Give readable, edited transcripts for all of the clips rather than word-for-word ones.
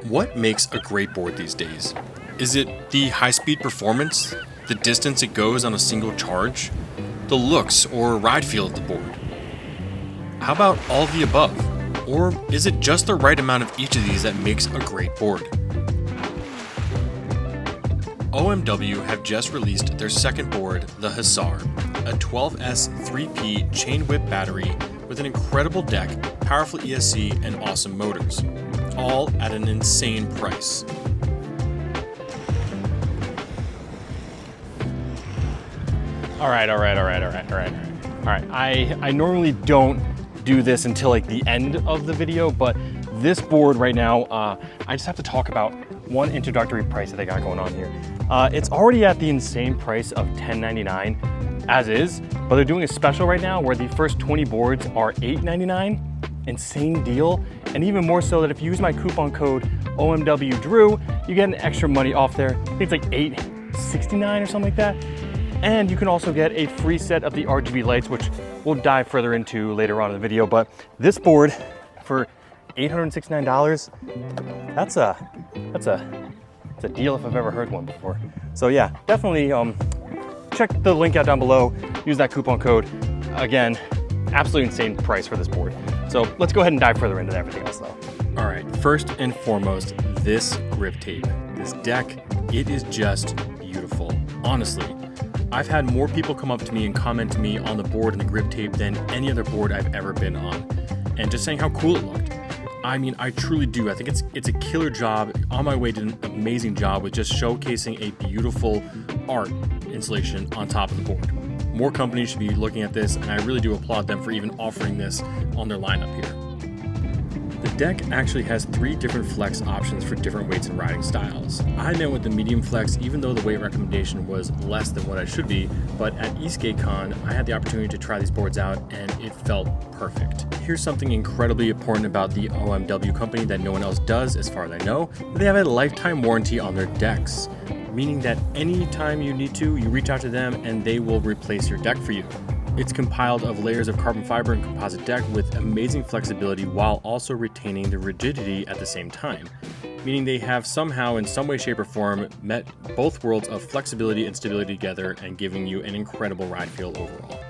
What makes a great board these days? Is it the high-speed performance, the distance it goes on a single charge, the looks or ride feel of the board? How about all of the above? Or is it just the right amount of each of these that makes a great board? OMW have just released their second board, the Hussar, a 12S 3P chain whip battery with an incredible deck, powerful ESC, and awesome motors, all at an insane price. All right. I normally don't do this until like the end of the video, but this board right now, I just have to talk about one introductory price that they got going on here. It's already at the insane price of $10.99 as is, but they're doing a special right now where the first 20 boards are $8.99. Insane deal. And even more so that if you use my coupon code OMWDREW, you get an extra money off there. I think it's like $8.69 or something like that. And you can also get a free set of the RGB lights, which we'll dive further into later on in the video. But this board for $869, that's a deal if I've ever heard one before. So yeah, definitely check the link out down below. Use that coupon code. Again, absolutely insane price for this board. So let's go ahead and dive further into everything else though. All right, first and foremost, this grip tape, this deck, it is just beautiful. Honestly, I've had more people come up to me and comment to me on the board and the grip tape than any other board I've ever been on, and just saying how cool it looked. I mean, I truly do. I think it's a killer job. On my way, did an amazing job with just showcasing a beautiful art installation on top of the board. More companies should be looking at this, and I really do applaud them for even offering this on their lineup here. The deck actually has 3 different flex options for different weights and riding styles. I went with the medium flex even though the weight recommendation was less than what I should be, but at EskateCon I had the opportunity to try these boards out and it felt perfect. Here's something incredibly important about the OMW company that no one else does as far as I know. They have a lifetime warranty on their decks, meaning that anytime you need to, you reach out to them and they will replace your deck for you. It's compiled of layers of carbon fiber and composite deck with amazing flexibility while also retaining the rigidity at the same time, meaning they have somehow in some way, shape, or form met both worlds of flexibility and stability together and giving you an incredible ride feel overall.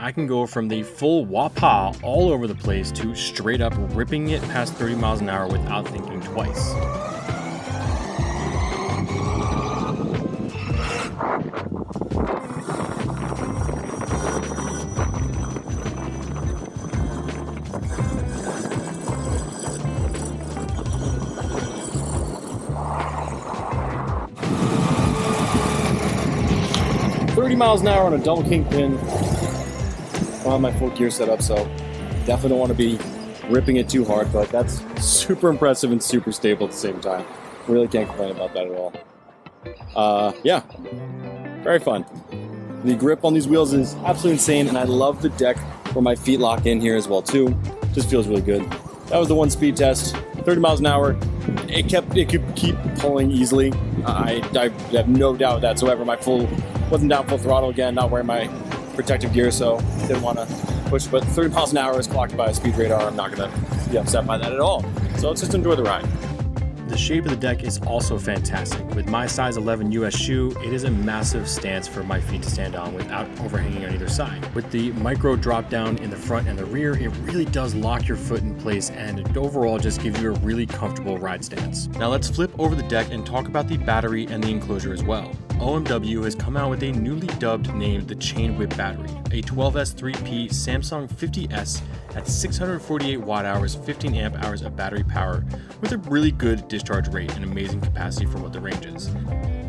I can go from the full wah-pah all over the place to straight up ripping it past 30 miles an hour without thinking twice. Miles an hour on a double kingpin on my full gear setup, so definitely don't want to be ripping it too hard, but that's super impressive and super stable at the same time. Really can't complain about that at all. Yeah, very fun. The grip on these wheels is absolutely insane, and I love the deck where my feet lock in here as well too. Just feels really good. That was the one speed test, 30 miles an hour. It could keep pulling easily. I have no doubt whatsoever. Wasn't down full throttle again, not wearing my protective gear, so didn't want to push. But 30 miles an hour is clocked by a speed radar. I'm not going to be upset by that at all. So let's just enjoy the ride. The shape of the deck is also fantastic. With my size 11 US shoe, it is a massive stance for my feet to stand on without overhanging on either side. With the micro drop down in the front and the rear, it really does lock your foot in place and it overall just gives you a really comfortable ride stance. Now let's flip over the deck and talk about the battery and the enclosure as well. OMW has come out with a newly dubbed named the Chain Whip Battery, a 12S 3P Samsung 50S at 648 watt hours, 15 amp hours of battery power with a really good discharge rate and amazing capacity for what the range is.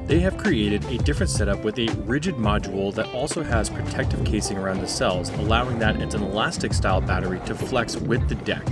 They have created a different setup with a rigid module that also has protective casing around the cells, allowing that it's an elastic style battery to flex with the deck,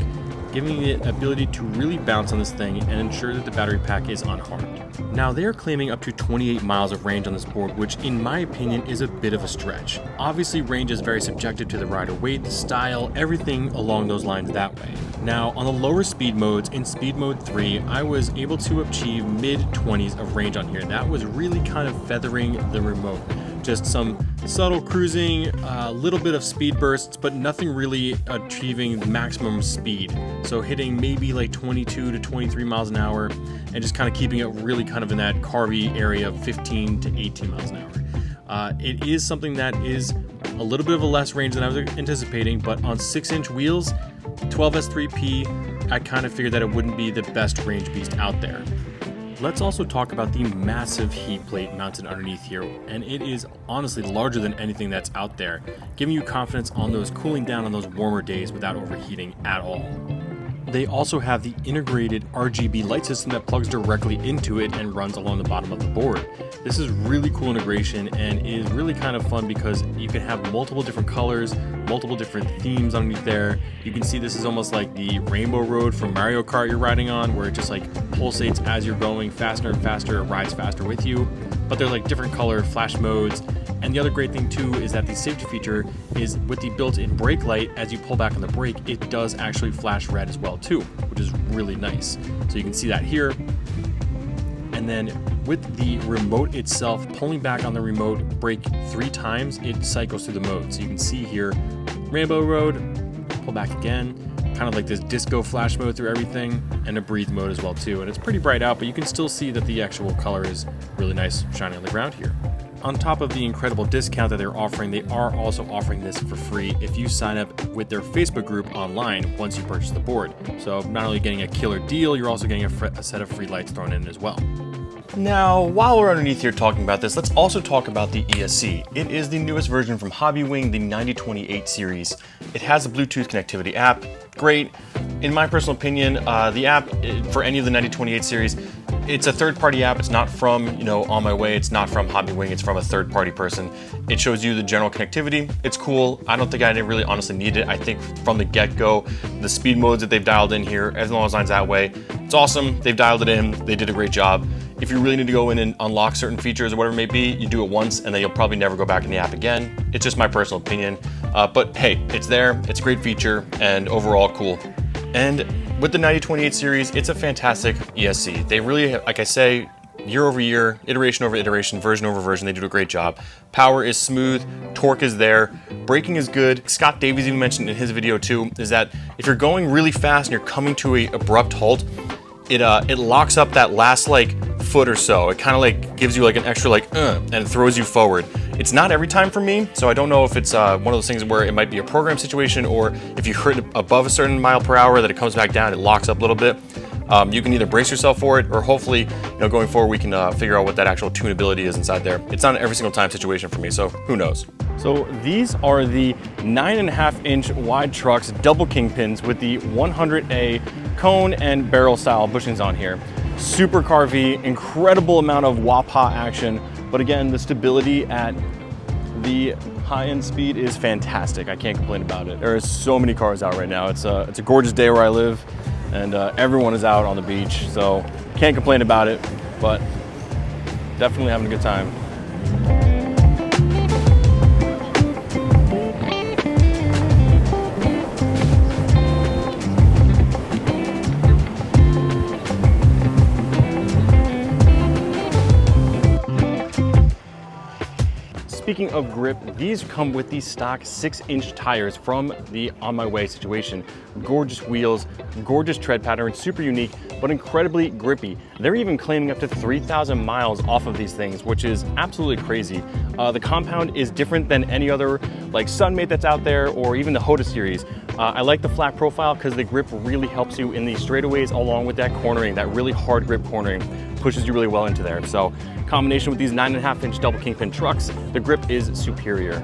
giving it the ability to really bounce on this thing and ensure that the battery pack is unharmed. Now they are claiming up to 28 miles of range on this board, which in my opinion is a bit of a stretch. Obviously range is very subjective to the rider weight, the style, everything along those lines that way. Now on the lower speed modes, in speed mode 3, I was able to achieve mid 20s of range on here. That was really kind of feathering the remote. just some subtle cruising, a little bit of speed bursts, but nothing really achieving maximum speed. So hitting maybe like 22 to 23 miles an hour and just kind of keeping it really kind of in that carvy area of 15 to 18 miles an hour. It is something that is a little bit of a less range than I was anticipating, but on 6-inch wheels, 12S3P, I kind of figured that it wouldn't be the best range beast out there. Let's also talk about the massive heat plate mounted underneath here, and it is honestly larger than anything that's out there, giving you confidence on those cooling down on those warmer days without overheating at all. They also have the integrated RGB light system that plugs directly into it and runs along the bottom of the board. This is really cool integration and is really kind of fun because you can have multiple different colors, multiple different themes underneath there. You can see this is almost like the Rainbow Road from Mario Kart you're riding on, where it just like pulsates as you're going faster and faster, it rides faster with you. But they're like different color flash modes. And the other great thing too is that the safety feature is with the built-in brake light. As you pull back on the brake, it does actually flash red as well too, which is really nice. So you can see that here. And then with the remote itself, pulling back on the remote brake 3 times, it cycles through the modes. So you can see here, Rainbow Road, pull back again, kind of like this disco flash mode through everything, and a breathe mode as well too. And it's pretty bright out, but you can still see that the actual color is really nice shining on the ground here. On top of the incredible discount that they're offering, they are also offering this for free if you sign up with their Facebook group online once you purchase the board. So not only getting a killer deal, you're also getting a set of free lights thrown in as well. Now, while we're underneath here talking about this, let's also talk about the ESC. It is the newest version from Hobbywing, the 9028 series. It has a Bluetooth connectivity app, great. In my personal opinion, the app for any of the 9028 series, it's a third-party app. It's not from, On My Way. It's not from Hobbywing. It's from a third-party person. It shows you the general connectivity. It's cool. I don't think I really honestly need it. I think from the get-go, the speed modes that they've dialed in here, as long as lines that way, it's awesome. They've dialed it in. They did a great job. If you really need to go in and unlock certain features or whatever it may be, you do it once and then you'll probably never go back in the app again. It's just my personal opinion. But hey, it's there. It's a great feature and overall cool. And with the 9028 series, it's a fantastic ESC. They really, like I say, year over year, iteration over iteration, version over version, they do a great job. Power is smooth, torque is there, braking is good. Scott Davies even mentioned in his video too, is that if you're going really fast and you're coming to an abrupt halt, it locks up that last foot or so. It kind of gives you an extra and throws you forward. It's not every time for me, so I don't know if it's one of those things where it might be a program situation or if you hit above a certain mile per hour that it comes back down, it locks up a little bit. You can either brace yourself for it or hopefully, going forward we can figure out what that actual tunability is inside there. It's not an every single time situation for me, so who knows. So these are the 9.5-inch wide trucks, double kingpins with the 100A cone and barrel style bushings on here. Super carvy, incredible amount of wah-pah action, but again, the stability at the high-end speed is fantastic. I can't complain about it. There are so many cars out right now. It's a gorgeous day where I live, and everyone is out on the beach, so can't complain about it, but definitely having a good time. Speaking of grip, these come with the stock 6-inch tires from the On My Way situation. Gorgeous wheels, gorgeous tread pattern, super unique, but incredibly grippy. They're even claiming up to 3,000 miles off of these things, which is absolutely crazy. The compound is different than any other Sunmate that's out there or even the Hoda series. I like the flat profile because the grip really helps you in the straightaways along with that cornering, that really hard grip cornering pushes you really well into there. So combination with these 9.5-inch double kingpin trucks, the grip is superior.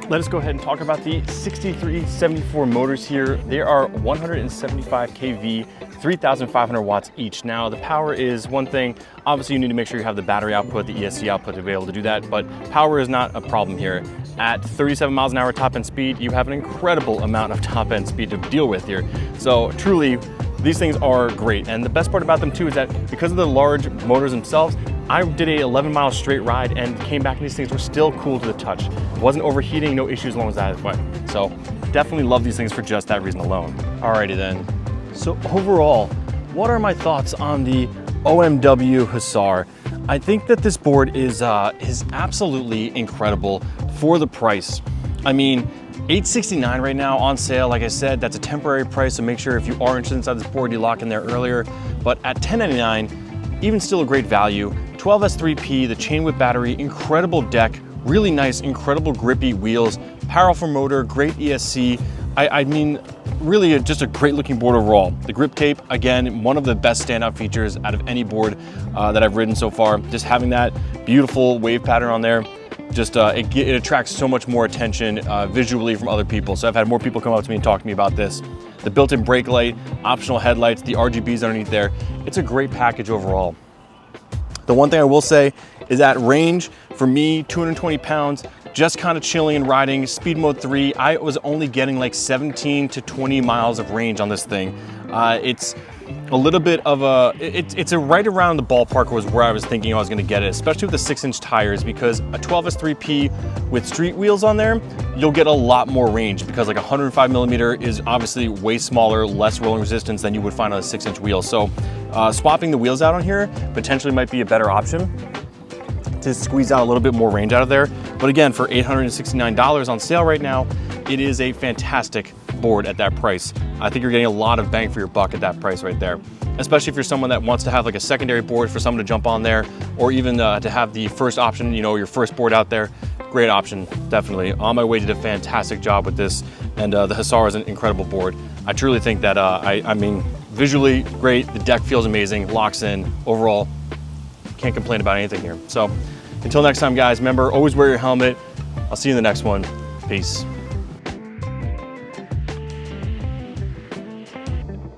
Let us go ahead and talk about the 6374 motors here. They are 175 kV, 3,500 watts each. Now, the power is one thing. Obviously, you need to make sure you have the battery output, the ESC output to be able to do that, but power is not a problem here. At 37 miles an hour top end speed, you have an incredible amount of top end speed to deal with here. So truly, these things are great. And the best part about them too is that because of the large motors themselves, I did a 11-mile straight ride and came back and these things were still cool to the touch. It wasn't overheating, no issues along that way. So definitely love these things for just that reason alone. Alrighty then, So overall, what are my thoughts on the OMW Hussar? I think that this board is absolutely incredible for the price. I mean, $869 right now on sale. Like I said, that's a temporary price, so make sure if you are interested inside this board, you lock in there earlier. But at $1099, even still a great value. 12S3P, the chain whip battery, incredible deck, really nice, incredible grippy wheels, powerful motor, great ESC. I mean, really just a great looking board overall. The grip tape, again, one of the best standout features out of any board that I've ridden so far. Just having that beautiful wave pattern on there, just it attracts so much more attention visually from other people. So I've had more people come up to me and talk to me about this. The built-in brake light, optional headlights, the RGBs underneath there. It's a great package overall. The one thing I will say is at range, for me, 220 pounds, just kind of chilling and riding, speed mode 3, I was only getting like 17 to 20 miles of range on this thing. It's a little bit of a, it's a right around the ballpark was where I was thinking I was gonna get it, especially with the 6-inch tires, because a 12S3P with street wheels on there, you'll get a lot more range because like 105 millimeter is obviously way smaller, less rolling resistance than you would find on a 6-inch wheel. So swapping the wheels out on here potentially might be a better option to squeeze out a little bit more range out of there. But again, for $869 on sale right now, it is a fantastic board at that price. I think you're getting a lot of bang for your buck at that price right there. Especially if you're someone that wants to have like a secondary board for someone to jump on there, or even to have the first option, you know, your first board out there. Great option, definitely. On My Way did a fantastic job with this, and the Hussar is an incredible board. I truly think that, I mean, visually great, the deck feels amazing, locks in, overall, can't complain about anything here. So until next time, guys, remember, always wear your helmet. I'll see you in the next one. Peace.